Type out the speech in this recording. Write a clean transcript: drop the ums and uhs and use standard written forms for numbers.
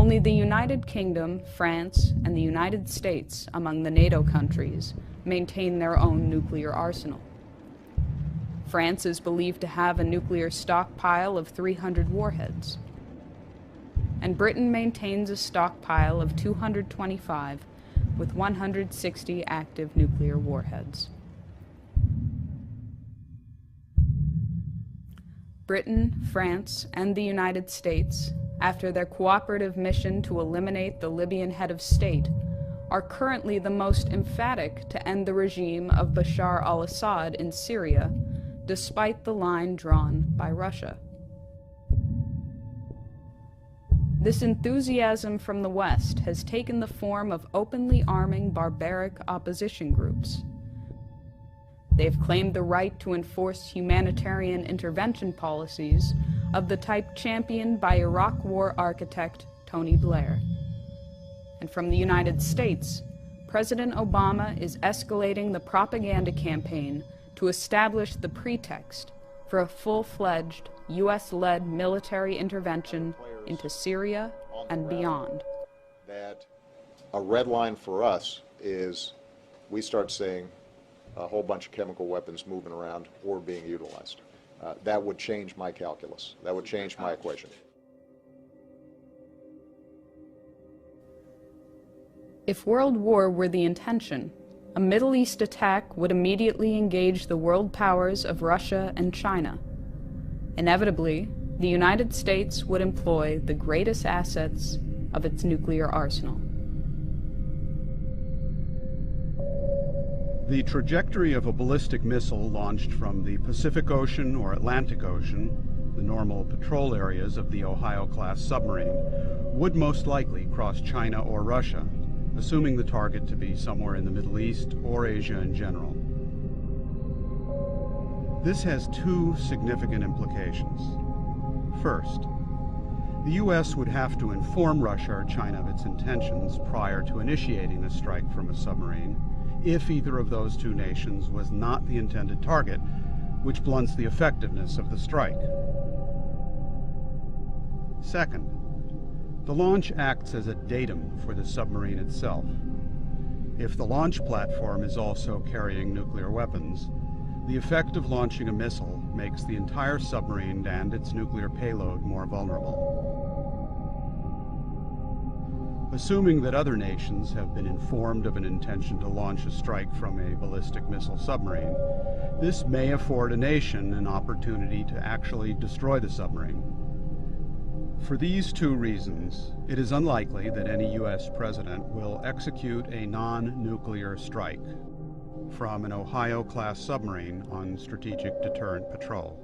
only the United Kingdom, France, and the United States among the NATO countries maintain their own nuclear arsenal. France is believed to have a nuclear stockpile of 300 warheads, and Britain maintains a stockpile of 225 with 160 active nuclear warheads. Britain, France, and the United States, after their cooperative mission to eliminate the Libyan head of state, are currently the most emphatic to end the regime of Bashar al-Assad in Syria, despite the line drawn by Russia. This enthusiasm from the West has taken the form of openly arming barbaric opposition groups. They have claimed the right to enforce humanitarian intervention policies of the type championed by Iraq War architect Tony Blair. And from the United States, President Obama is escalating the propaganda campaign to establish the pretext for a full-fledged U.S.-led military intervention into Syria and beyond. That a red line for us is we start seeing a whole bunch of chemical weapons moving around or being utilized. That would change my calculus. That would change my equation. If world war were the intention, a Middle East attack would immediately engage the world powers of Russia and China. Inevitably, the United States would employ the greatest assets of its nuclear arsenal. The trajectory of a ballistic missile launched from the Pacific Ocean or Atlantic Ocean, the normal patrol areas of the Ohio-class submarine, would most likely cross China or Russia, assuming the target to be somewhere in the Middle East or Asia in general. This has two significant implications. First, the U.S. would have to inform Russia or China of its intentions prior to initiating a strike from a submarine, if either of those two nations was not the intended target, which blunts the effectiveness of the strike. Second, the launch acts as a datum for the submarine itself. If the launch platform is also carrying nuclear weapons, the effect of launching a missile makes the entire submarine and its nuclear payload more vulnerable. Assuming that other nations have been informed of an intention to launch a strike from a ballistic missile submarine, this may afford a nation an opportunity to actually destroy the submarine. For these two reasons, it is unlikely that any U.S. president will execute a non-nuclear strike from an Ohio-class submarine on strategic deterrent patrol.